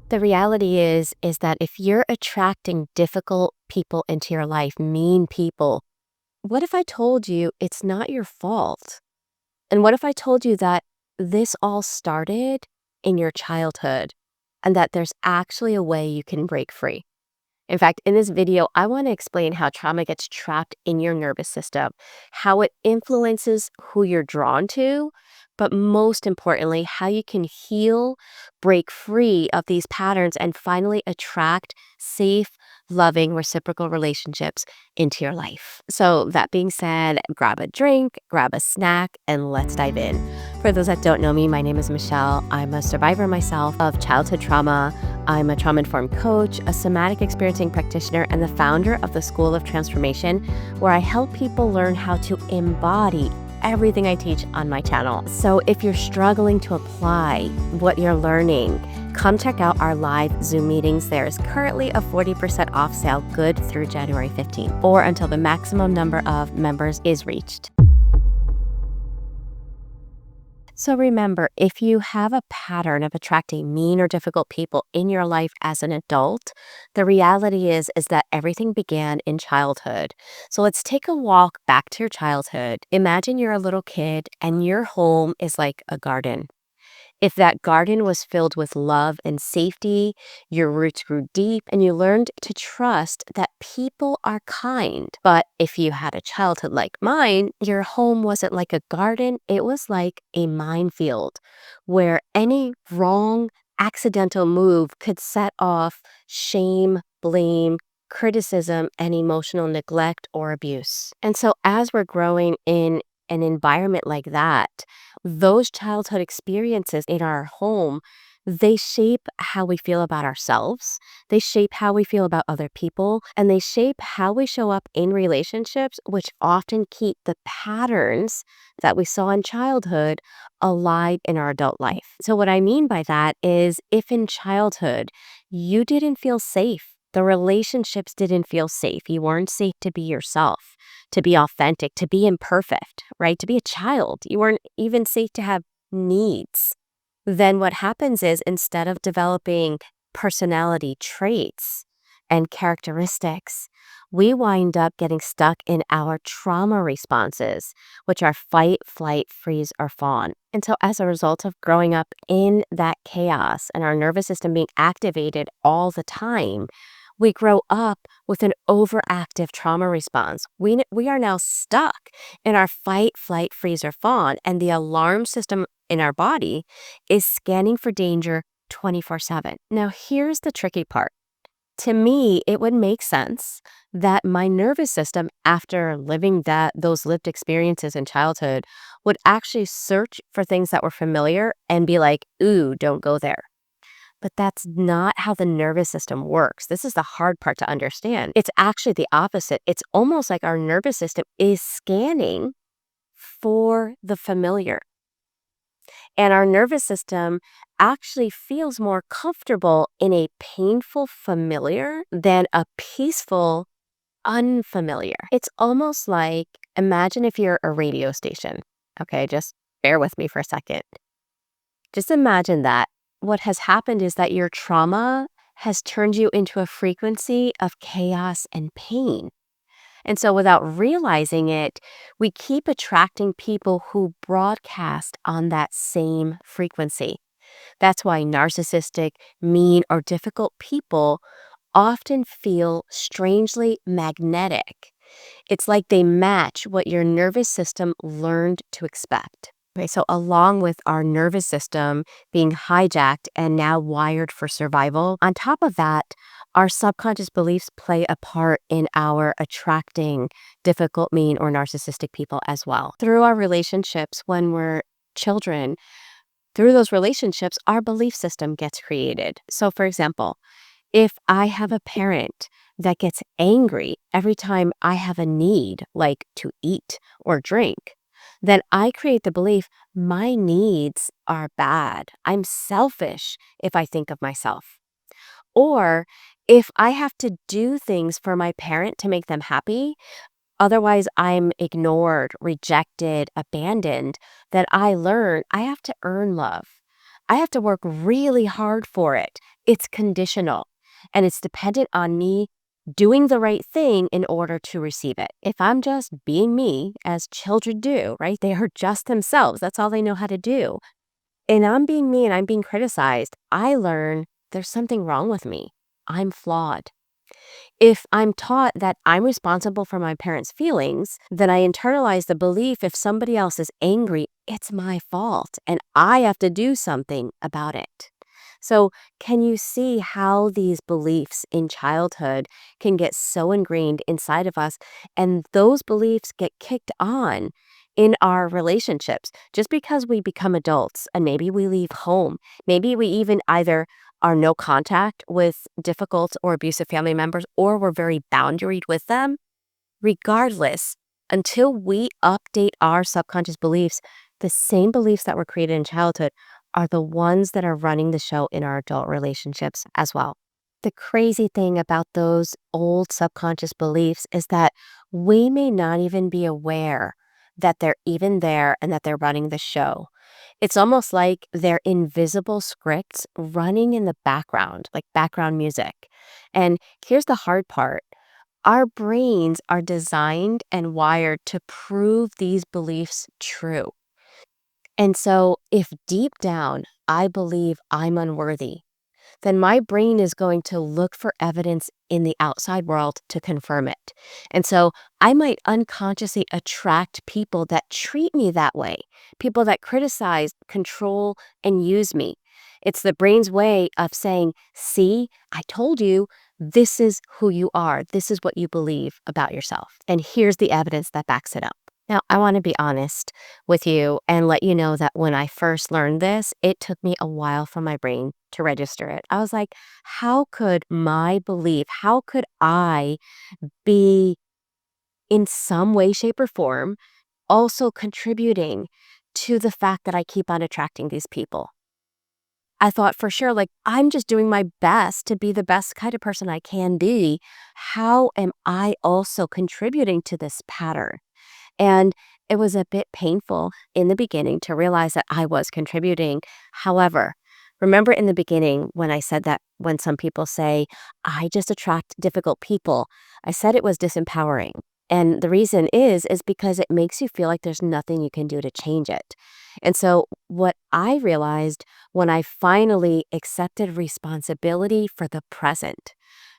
The reality is that if you're attracting difficult people into your life, mean people, what if I told you it's not your fault? And what if I told you that this all started in your childhood and that there's actually a way you can break free? In fact, in this video, I want to explain how trauma gets trapped in your nervous system, how it influences who you're drawn to, but most importantly, how you can heal, break free of these patterns, and finally attract safe, loving, reciprocal relationships into your life. So, that being said, grab a drink, grab a snack, and let's dive in. For those that don't know me, my name is Michele. I'm a survivor myself of childhood trauma. I'm a trauma-informed coach, a somatic experiencing practitioner, and the founder of the School of Transformation, where I help people learn how to embody everything I teach on my channel. So if you're struggling to apply what you're learning, come check out our live Zoom meetings. There is currently a 40% off sale good through January 15th, or until the maximum number of members is reached. So remember, if you have a pattern of attracting mean or difficult people in your life as an adult, the reality is that everything began in childhood. So let's take a walk back to your childhood. Imagine you're a little kid and your home is like a garden. If that garden was filled with love and safety, your roots grew deep and you learned to trust that people are kind. But if you had a childhood like mine, your home wasn't like a garden, it was like a minefield where any wrong, accidental move could set off shame, blame, criticism, and emotional neglect or abuse. And so as we're growing in an environment like that, those childhood experiences in our home, they shape how we feel about ourselves, they shape how we feel about other people, and they shape how we show up in relationships, which often keep the patterns that we saw in childhood alive in our adult life. So what I mean by that is if in childhood you didn't feel safe, the relationships didn't feel safe, you weren't safe to be yourself, to be authentic, to be imperfect, right? To be a child. You weren't even safe to have needs. Then what happens is instead of developing personality traits and characteristics, we wind up getting stuck in our trauma responses, which are fight, flight, freeze, or fawn. And so as a result of growing up in that chaos and our nervous system being activated all the time, we grow up with an overactive trauma response. We are now stuck in our fight, flight, freeze, or fawn, and the alarm system in our body is scanning for danger 24/7. Now, here's the tricky part. To me, it would make sense that my nervous system, after living those lived experiences in childhood, would actually search for things that were familiar and be like, ooh, don't go there. But that's not how the nervous system works. This is the hard part to understand. It's actually the opposite. It's almost like our nervous system is scanning for the familiar. And our nervous system actually feels more comfortable in a painful familiar than a peaceful unfamiliar. It's almost like, imagine if you're a radio station. Okay, just bear with me for a second. Just imagine that. What has happened is that your trauma has turned you into a frequency of chaos and pain. And so without realizing it, we keep attracting people who broadcast on that same frequency. That's why narcissistic, mean, or difficult people often feel strangely magnetic. It's like they match what your nervous system learned to expect. Okay, so along with our nervous system being hijacked and now wired for survival, on top of that, our subconscious beliefs play a part in our attracting difficult, mean, or narcissistic people as well. Through our relationships when we're children, through those relationships, our belief system gets created. So for example, if I have a parent that gets angry every time I have a need, like to eat or drink, then I create the belief my needs are bad. I'm selfish if I think of myself. Or if I have to do things for my parent to make them happy, otherwise I'm ignored, rejected, abandoned, then I learn I have to earn love. I have to work really hard for it. It's conditional and it's dependent on me doing the right thing in order to receive it. If I'm just being me, as children do, right? They are just themselves. That's all they know how to do. And I'm being me and I'm being criticized. I learn there's something wrong with me. I'm flawed. If I'm taught that I'm responsible for my parents' feelings, then I internalize the belief if somebody else is angry, it's my fault and I have to do something about it. So, can you see how these beliefs in childhood can get so ingrained inside of us and those beliefs get kicked on in our relationships just because we become adults and maybe we leave home? Maybe we even either are no contact with difficult or abusive family members, or we're very boundaried with them. Regardless, until we update our subconscious beliefs, the same beliefs that were created in childhood are the ones that are running the show in our adult relationships as well. The crazy thing about those old subconscious beliefs is that we may not even be aware that they're even there and that they're running the show. It's almost like they're invisible scripts running in the background, like background music. And here's the hard part. Our brains are designed and wired to prove these beliefs true. And so, if deep down I believe I'm unworthy, then my brain is going to look for evidence in the outside world to confirm it. And so I might unconsciously attract people that treat me that way, people that criticize, control, and use me. It's the brain's way of saying, see, I told you, this is who you are. This is what you believe about yourself. And here's the evidence that backs it up. Now, I want to be honest with you and let you know that when I first learned this, it took me a while for my brain to register it. I was like, how could my belief, how could I be in some way, shape, or form also contributing to the fact that I keep on attracting these people? I thought for sure, like, I'm just doing my best to be the best kind of person I can be. How am I also contributing to this pattern? And it was a bit painful in the beginning to realize that I was contributing. However, remember in the beginning when I said that when some people say, I just attract difficult people, I said it was disempowering. And the reason is because it makes you feel like there's nothing you can do to change it. And so what I realized when I finally accepted responsibility for the present,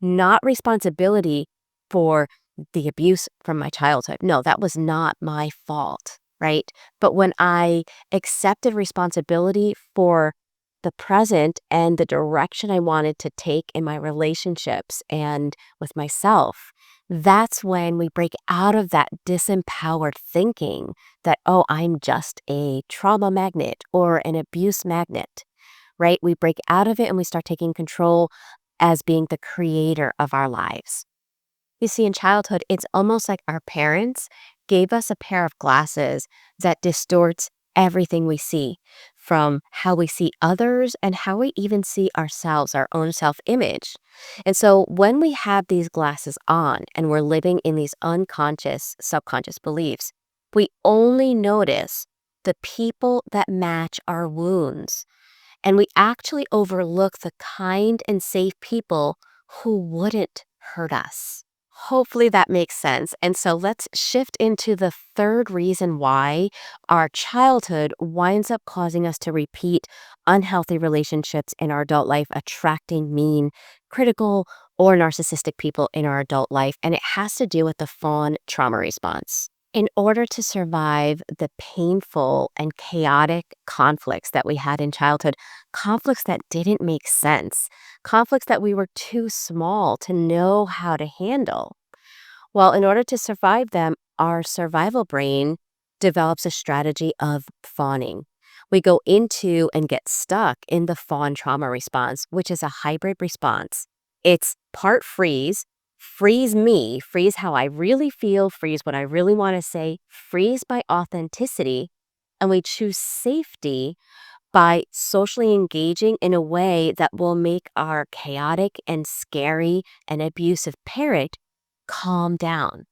not responsibility for the abuse from my childhood. No, that was not my fault, right? But when I accepted responsibility for the present and the direction I wanted to take in my relationships and with myself, that's when we break out of that disempowered thinking that, oh, I'm just a trauma magnet or an abuse magnet, right? We break out of it and we start taking control as being the creator of our lives. You see, in childhood, it's almost like our parents gave us a pair of glasses that distorts everything we see, from how we see others and how we even see ourselves, our own self-image. And so when we have these glasses on and we're living in these unconscious, subconscious beliefs, we only notice the people that match our wounds. And we actually overlook the kind and safe people who wouldn't hurt us. Hopefully that makes sense. And so let's shift into the third reason why our childhood winds up causing us to repeat unhealthy relationships in our adult life, attracting mean, critical, or narcissistic people in our adult life. And it has to do with the fawn trauma response. In order to survive the painful and chaotic conflicts that we had in childhood, conflicts that didn't make sense, conflicts that we were too small to know how to handle. Well, in order to survive them, our survival brain develops a strategy of fawning. We go into and get stuck in the fawn trauma response, which is a hybrid response. It's part freeze me, freeze how I really feel, freeze what I really want to say, freeze by authenticity, and we choose safety by socially engaging in a way that will make our chaotic and scary and abusive parent calm down.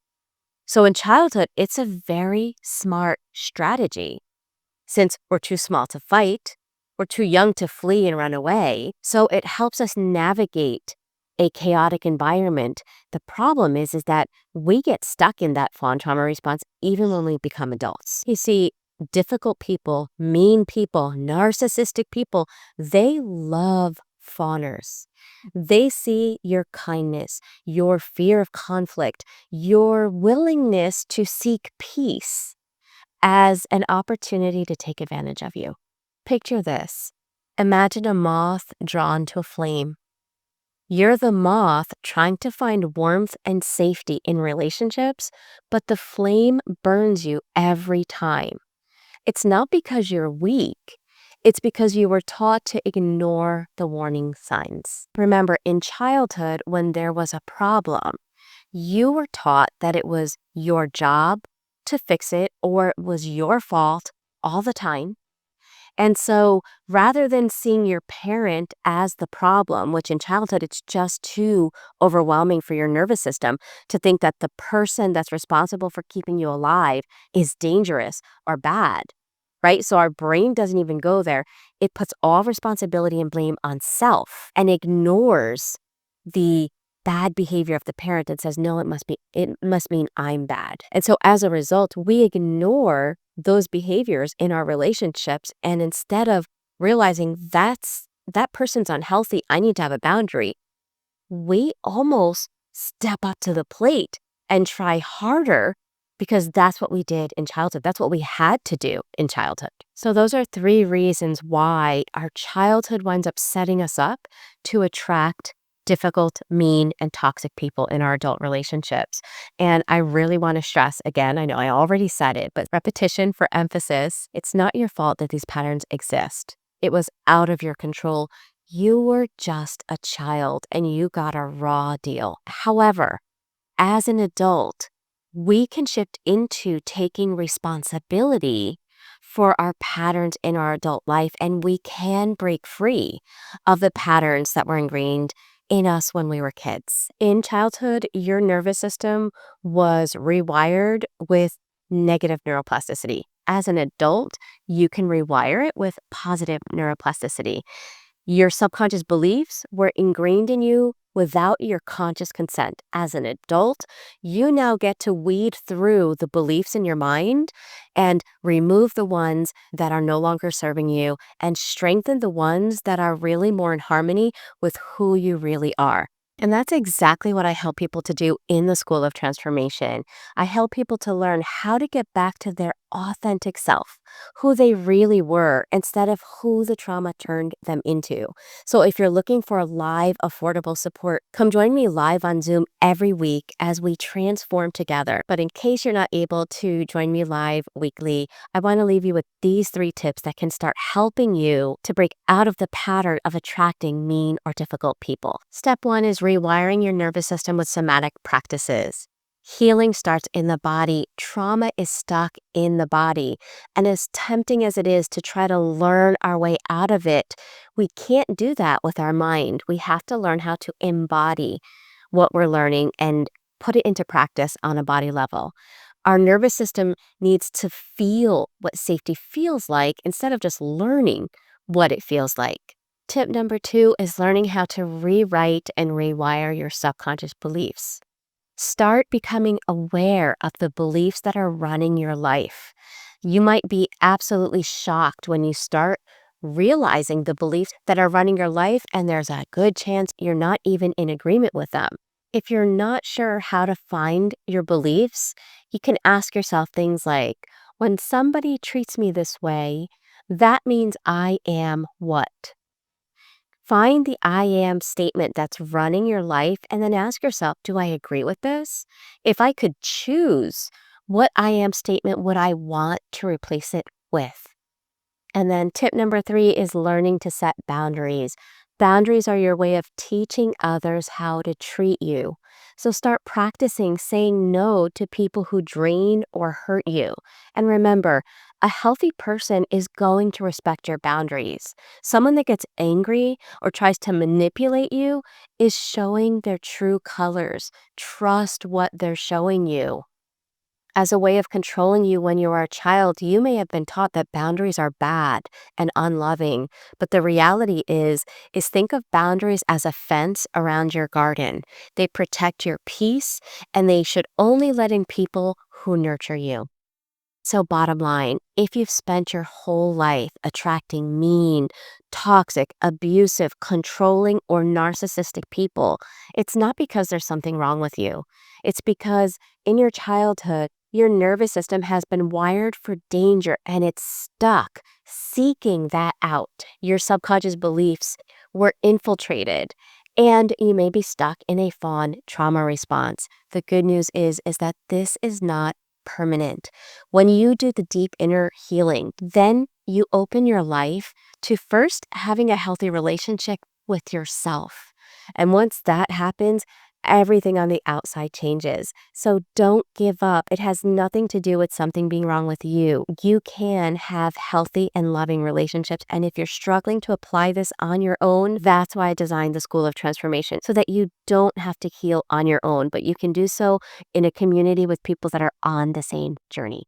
So in childhood, it's a very smart strategy. Since we're too small to fight, We're too young to flee and run away. So it helps us navigate a chaotic environment. The problem is that we get stuck in that fawn trauma response even when we become adults. You see, difficult people, mean people, narcissistic people, they love fawners. They see your kindness, your fear of conflict, your willingness to seek peace as an opportunity to take advantage of you. Picture this. Imagine a moth drawn to a flame. You're the moth trying to find warmth and safety in relationships, but the flame burns you every time. It's not because you're weak. It's because you were taught to ignore the warning signs. Remember, in childhood, when there was a problem, you were taught that it was your job to fix it or it was your fault all the time. And so rather than seeing your parent as the problem, which in childhood it's just too overwhelming for your nervous system to think that the person that's responsible for keeping you alive is dangerous or bad, right? So our brain doesn't even go there. It puts all responsibility and blame on self and ignores the bad behavior of the parent and says, no, it must mean I'm bad. And so as a result, we ignore those behaviors in our relationships. And instead of realizing that person's unhealthy, I need to have a boundary, we almost step up to the plate and try harder because that's what we did in childhood. That's what we had to do in childhood. So those are 3 reasons why our childhood winds up setting us up to attract difficult, mean, and toxic people in our adult relationships. And I really want to stress again, I know I already said it, but repetition for emphasis, it's not your fault that these patterns exist. It was out of your control. You were just a child and you got a raw deal. However, as an adult, we can shift into taking responsibility for our patterns in our adult life, and we can break free of the patterns that were ingrained in us when we were kids. In childhood, your nervous system was rewired with negative neuroplasticity. As an adult, you can rewire it with positive neuroplasticity. Your subconscious beliefs were ingrained in you without your conscious consent. As an adult, you now get to weed through the beliefs in your mind and remove the ones that are no longer serving you and strengthen the ones that are really more in harmony with who you really are. And that's exactly what I help people to do in the School of Transformation. I help people to learn how to get back to their authentic self, who they really were, instead of who the trauma turned them into. So if you're looking for live, affordable support, come join me live on Zoom every week as we transform together. But in case you're not able to join me live weekly, I want to leave you with these 3 tips that can start helping you to break out of the pattern of attracting mean or difficult people. Step 1 is rewiring your nervous system with somatic practices. Healing starts in the body. Trauma is stuck in the body. And as tempting as it is to try to learn our way out of it, we can't do that with our mind. We have to learn how to embody what we're learning and put it into practice on a body level. Our nervous system needs to feel what safety feels like instead of just learning what it feels like. Tip number 2 is learning how to rewrite and rewire your subconscious beliefs. Start becoming aware of the beliefs that are running your life. You might be absolutely shocked when you start realizing the beliefs that are running your life, and there's a good chance you're not even in agreement with them. If you're not sure how to find your beliefs, you can ask yourself things like, when somebody treats me this way, that means I am what? Find the I am statement that's running your life and then ask yourself, do I agree with this? If I could choose, what I am statement would I want to replace it with? And then tip number 3 is learning to set boundaries. Boundaries are your way of teaching others how to treat you. So start practicing saying no to people who drain or hurt you. And remember, a healthy person is going to respect your boundaries. Someone that gets angry or tries to manipulate you is showing their true colors. Trust what they're showing you. As a way of controlling you when you are a child, you may have been taught that boundaries are bad and unloving, but the reality is think of boundaries as a fence around your garden. They protect your peace and they should only let in people who nurture you. So, bottom line, if you've spent your whole life attracting mean, toxic, abusive, controlling, or narcissistic people, it's not because there's something wrong with you. It's because in your childhood, your nervous system has been wired for danger and it's stuck seeking that out. Your subconscious beliefs were infiltrated. And you may be stuck in a fawn trauma response. The good news is that this is not permanent. When you do the deep inner healing, then you open your life to first having a healthy relationship with yourself. And once that happens, everything on the outside changes. So don't give up. It has nothing to do with something being wrong with you. You can have healthy and loving relationships. And if you're struggling to apply this on your own, that's why I designed the School of Transformation, so that you don't have to heal on your own, but you can do so in a community with people that are on the same journey.